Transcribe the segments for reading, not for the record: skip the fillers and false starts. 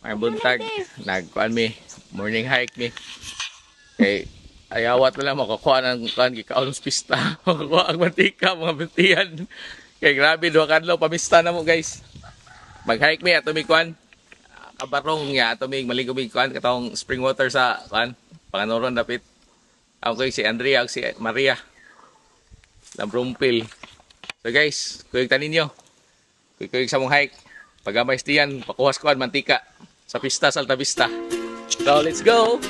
May buntag, nagkuan mi, morning hike mi. Kay ayawat na lang makakuha ng kuan gikaon sa pista. Makakuha ang mantika, mga bintihan. Kay grabe duha kadlaw pamista na mo guys. Mag-hike mi ato mi kuan. Kabarong nga ato mi maligo mi kuan katong spring water sa kuan. Panganoron dapit. Ako si Andrea ug si Maria. Lambrumpil. So guys, kuyog tanin nyo. Kuyog sa mong hike. Pagamay stiyan, pakuhas kuan mantika sa pista sa Alta Vista. So let's go.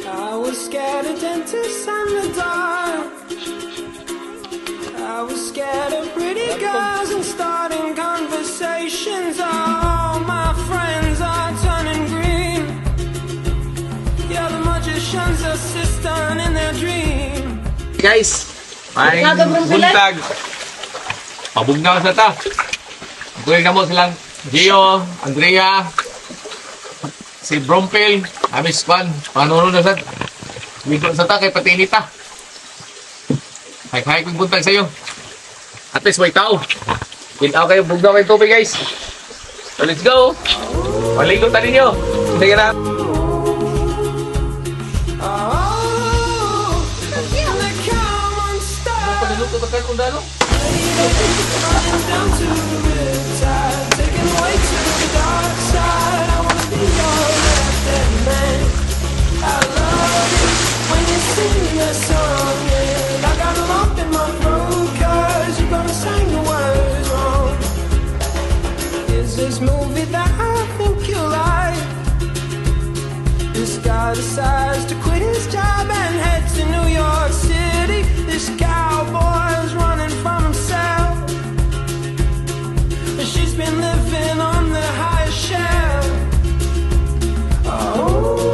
I was scared of dentists and the dark. I was scared of pretty girls and starting conversations. All my friends are turning green. You're the magician's assistant in their dream. Guys, may buntag. Pabugnaw sa ta. Kuya na mo silang Gio, Andrea, si Brompil, amis Juan, panunod na sa video sa ta kay patinita. Hay kung buntag sa iyo. At least may tao. Kintaw kayo, bugnaw kayo tubig guys. So let's go. Maligot na ninyo. Sige na. Oh, the common star. Paniluto ka kung dalo. Running down to the riptide, taking way to the dark side. I wanna be your left-hand man. I love it when you sing your song, and I got a lump in my throat 'cause you're gonna sing the words wrong. Is this movie that I think you like? This guy decides to quit his job and head to New York City. This cowboy's running from himself. She's been living on the highest shelf. Oh,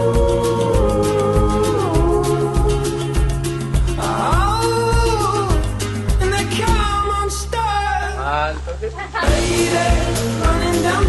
and they come on stars. Lady, running down